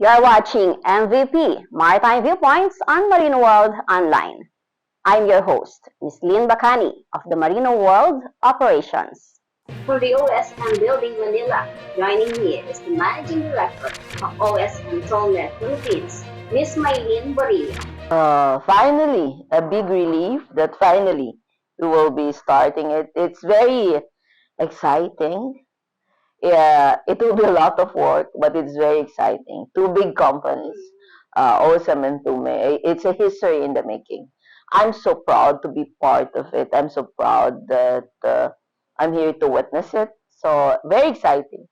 You're watching MVP, Maritime Viewpoints on Marino World Online. I'm your host, Ms. Lynn Bacani of the Marino World Operations. For the OSM Building Manila, joining me is the Managing Director of OSM Thome Philippines, Ms. Mailyn Borillo. Finally, a big relief that finally we will be starting it. It's very exciting. Yeah, it will be a lot of work, but it's very exciting. Two big companies, Osam and Thome. It's a history in the making. I'm so proud to be part of it. I'm so proud that I'm here to witness it. So very exciting.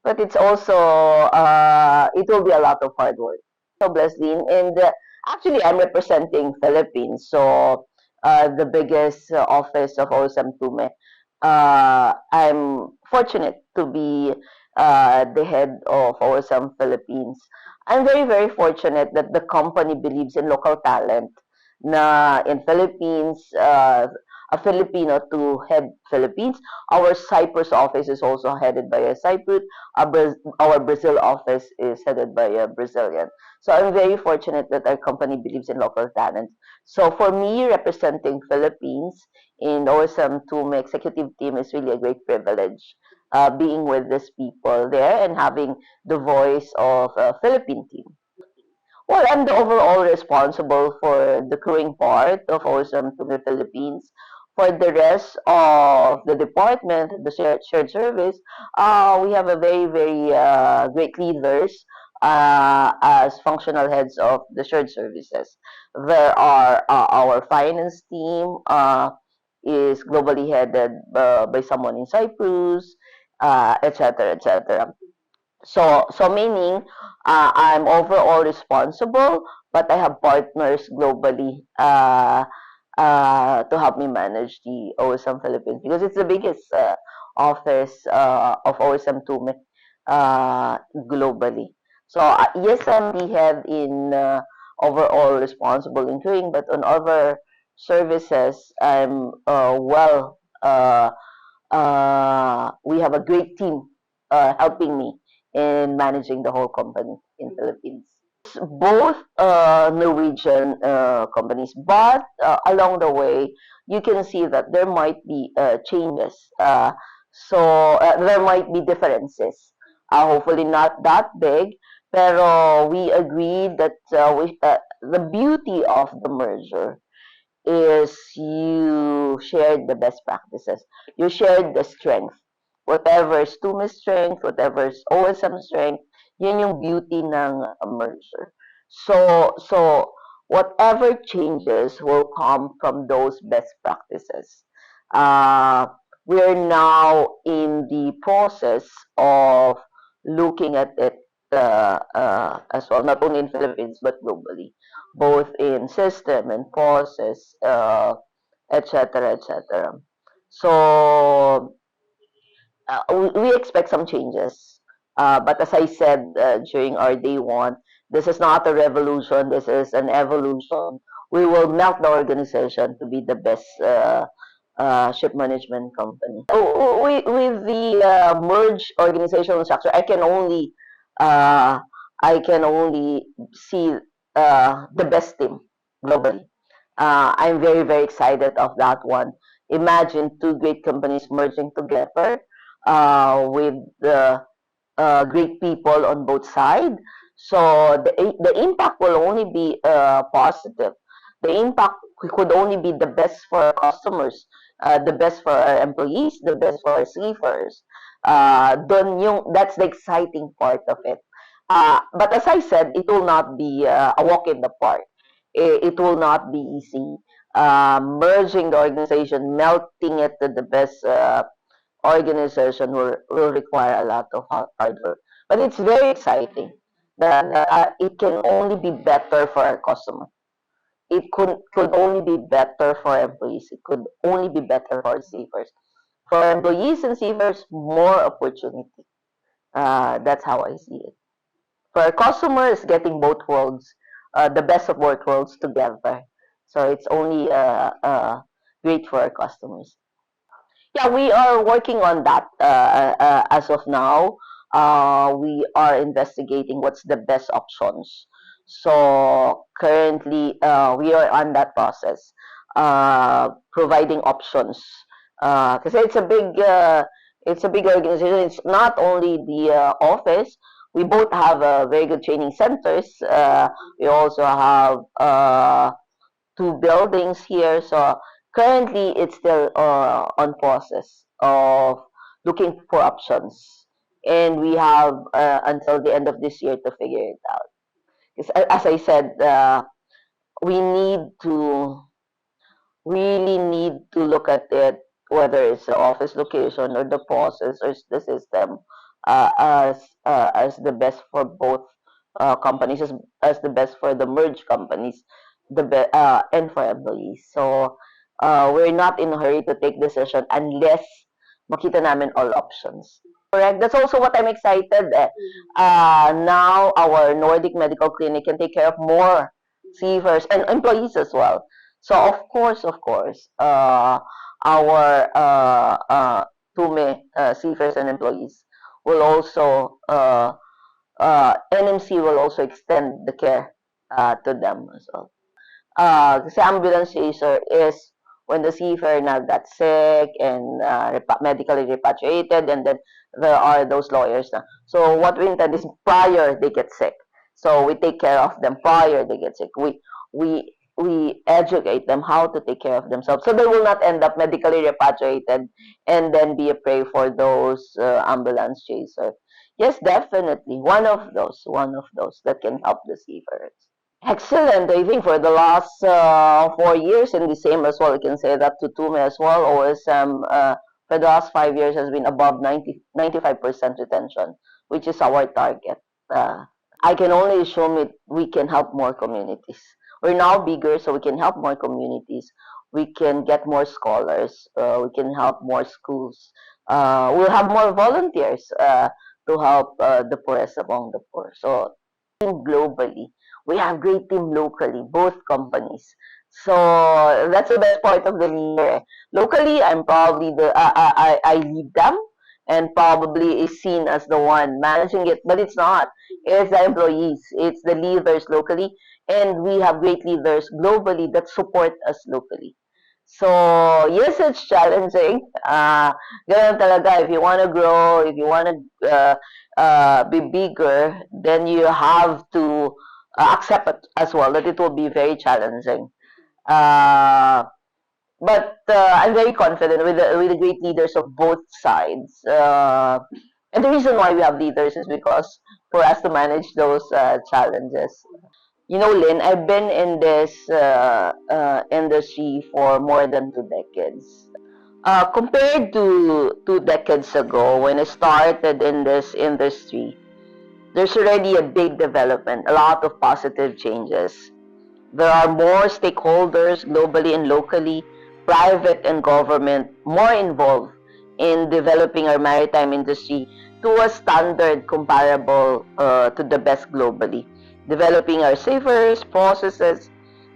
But it's also it will be a lot of hard work. So blessed, Dean. And actually, I'm representing Philippines. So the biggest office of Osam Tume. I'm fortunate to be the head of Osam Philippines. I'm very, very fortunate that the company believes in local talent. Na in Philippines, a Filipino to head Philippines. Our Cyprus office is also headed by a Cypriot. Our Brazil office is headed by a Brazilian. So I'm very fortunate that our company believes in local talent. So for me, representing Philippines in OSM 2 my executive team is really a great privilege. Being with these people there and having the voice of a Philippine team. Well, I'm the overall responsible for the crewing part of OSM to the Philippines. For the rest of the department, the shared service, we have a very, very great leaders as functional heads of the shared services. There are our finance team is globally headed by someone in Cyprus, etc., etc. So meaning I'm overall responsible, but I have partners globally to help me manage the OSM Philippines because it's the biggest office of OSM Tume globally. So yes, I'm the head in overall responsible in doing, but on other services, I'm we have a great team helping me in managing the whole company in Philippines. Both Norwegian companies, but along the way, you can see that there might be changes. There might be differences. Hopefully not that big, pero we agreed that the beauty of the merger is you shared the best practices. You shared the strength. Whatever is Tuma's strength, whatever is OSM strength, yun yung beauty ng merger. So whatever changes will come from those best practices. Uh, we're now in the process of looking at it as well, not only in Philippines but globally, both in system and process, etc., etc. So we expect some changes. But as I said during our day one, this is not a revolution. This is an evolution. We will melt the organization to be the best ship management company. With the merged organizational structure, uh, I can only see the best team globally. I'm very, very excited of that one. Imagine two great companies merging together with great people on both sides. So the impact will only be positive. The impact could only be the best for our customers, the best for our employees, the best for our seafarers. That's the exciting part of it. But as I said, it will not be a walk in the park. It will not be easy. Merging the organization, melting it to the best organization will require a lot of hard work. But it's very exciting that it can only be better for our customer. It could only be better for employees. It could only be better for seafarers. For employees and seafarers, more opportunity. That's how I see it. For our customers, getting both worlds, the best of both worlds together. So it's only great for our customers. Yeah, we are working on that as of now. we are investigating what's the best options. So currently, we are on that process, providing options. Because it's a big organization. It's not only the office. We both have very good training centers. We also have two buildings here. So currently, it's still on process of looking for options, and we have until the end of this year to figure it out. Because as I said, we need to really need to look at it, whether it's the office location or the process or the system, as the best for both companies, as the best for the merged companies, and for employees. So we're not in a hurry to take decision unless makita namin all options. Correct. That's also what I'm excited. Now our Nordic Medical Clinic can take care of more seafarers and employees as well. So of course, our Thome seafarers and employees will also NMC will also extend the care to them as well. Kasi ambulance chaser is when the seafarer now got sick and medically repatriated, and then there are those lawyers na. So what we intend is prior they get sick. So we take care of them prior they get sick. We educate them how to take care of themselves, so they will not end up medically repatriated and then be a prey for those ambulance chaser. Yes, definitely one of those that can help the seafarers. Excellent. I think for the last 4 years, and the same as well, I can say that to Thome as well, OSM for the last 5 years has been above 95% retention, which is our target. Uh, I can only assume it, we can help more communities. We're now bigger, so we can help more communities. We can get more scholars. We can help more schools. We'll have more volunteers to help the poorest among the poor. So globally. We have great team locally, both companies. So that's the best part of the leader. Locally, I'm probably I lead them and probably is seen as the one managing it, but it's not. It's the employees, it's the leaders locally, and we have great leaders globally that support us locally. So yes, it's challenging. Ganun talaga. If you want to grow, if you want to be bigger, then you have to accept it as well that it will be very challenging. Uh, but I'm very confident with the great leaders of both sides. And the reason why we have leaders is because for us to manage those challenges. You know, Lynn, I've been in this industry for more than 2 decades. Compared to 2 decades ago, when I started in this industry, there's already a big development, a lot of positive changes. There are more stakeholders globally and locally, private and government, more involved in developing our maritime industry to a standard comparable to the best globally. Developing our seafarers, processes,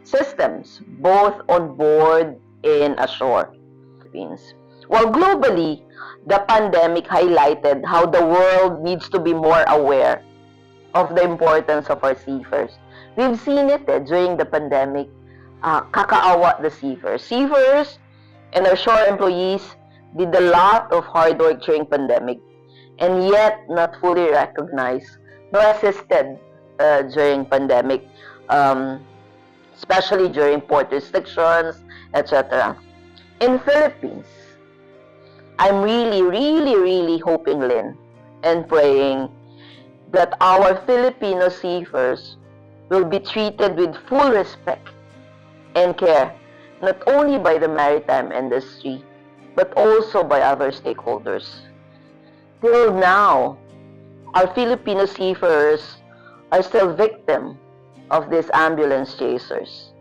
systems, both on board and ashore. While globally, the pandemic highlighted how the world needs to be more aware of the importance of our seafarers. We've seen it during the pandemic. Kakaawa the seafarers. Seafarers and our shore employees did a lot of hard work during pandemic, and yet not fully recognized nor assisted during pandemic, especially during port restrictions, etc. In Philippines, I'm really hoping, Lynn, and praying that our Filipino seafarers will be treated with full respect and care, not only by the maritime industry, but also by other stakeholders. Till now, our Filipino seafarers are still victims of these ambulance chasers.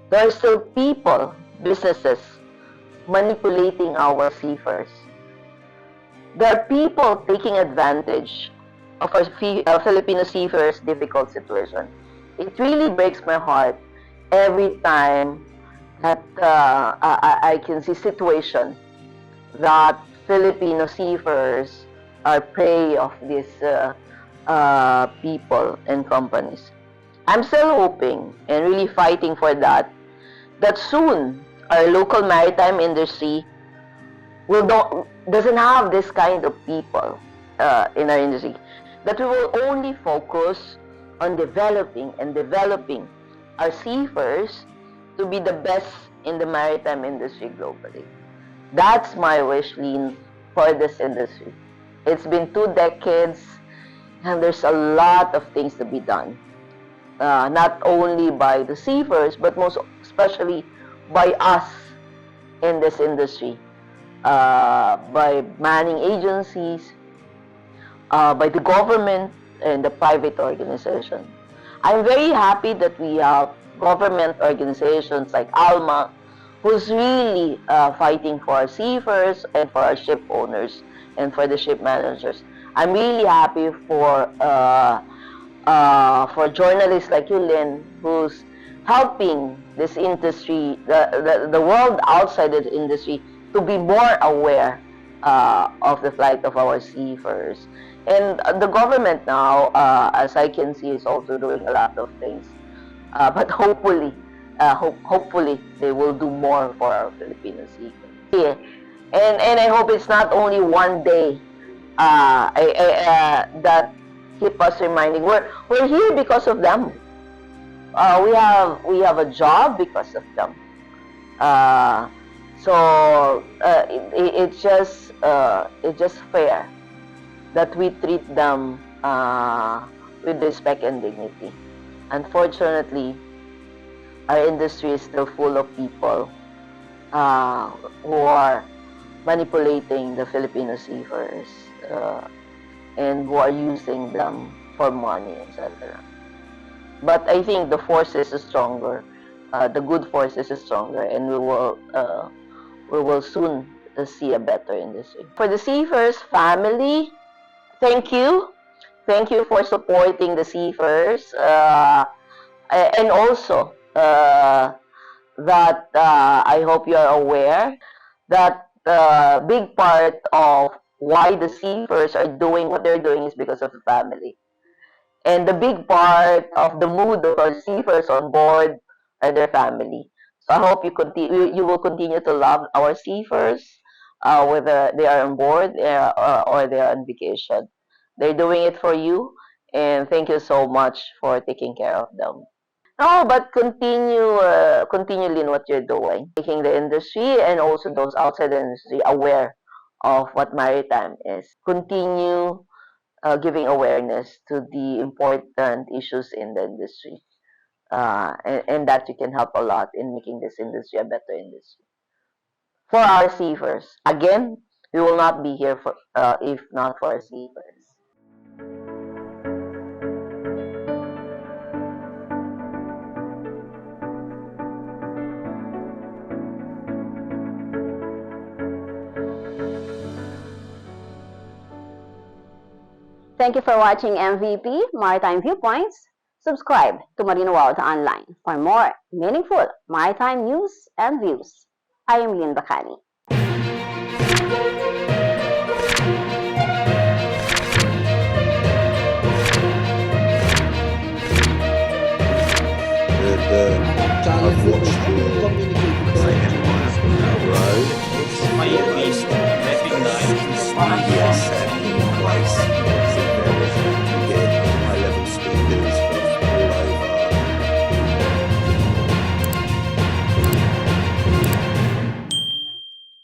There are still people, businesses, manipulating our seafarers. There are people taking advantage of our Filipino seafarers' difficult situation. It really breaks my heart every time that I can see situation that Filipino seafarers are prey of these people and companies. I'm still hoping and really fighting for that soon our local maritime industry doesn't have this kind of people in our industry. That we will only focus on developing our seafarers to be the best in the maritime industry globally. That's my wish, Lynn, for this industry. It's been 2 decades, and there's a lot of things to be done. Not only by the seafarers, but most especially by us in this industry, by manning agencies, by the government and the private organization. I'm very happy that we have government organizations like ALMA, who's really fighting for our seafarers and for our ship owners and for the ship managers. I'm really happy for journalists like you, Lynn, who's helping this industry, the world outside the industry, to be more aware of the plight of our seafarers. And the government now, as I can see, is also doing a lot of things. But hopefully, hopefully they will do more for our Filipino seafarers. Yeah. And I hope it's not only one day that keep us reminding we're here because of them. We have a job because of them. So it's just fair that we treat them with respect and dignity. Unfortunately, our industry is still full of people who are manipulating the Filipino seafarers and who are using them for money, etc. But I think the forces is stronger. The good forces is stronger, and we will soon see a better industry. For the seafarers family, thank you. Thank you for supporting the seafarers, and also that I hope you are aware that the big part of why the seafarers are doing what they're doing is because of the family. And the big part of the mood of our seafarers on board are their family. So I hope you will continue to love our seafarers, whether they are on board or they are on vacation. They're doing it for you, and thank you so much for taking care of them. No, but continually in what you're doing, making the industry and also those outside the industry aware of what maritime is. Continue giving awareness to the important issues in the industry, and that you can help a lot in making this industry a better industry. For our seafarers, again, we will not be here for if not for our seafarers. Thank you for watching MVP Maritime Viewpoints. Subscribe to Marino World Online for more meaningful maritime news and views. I am Mailyn Borillo. Challenge with communication.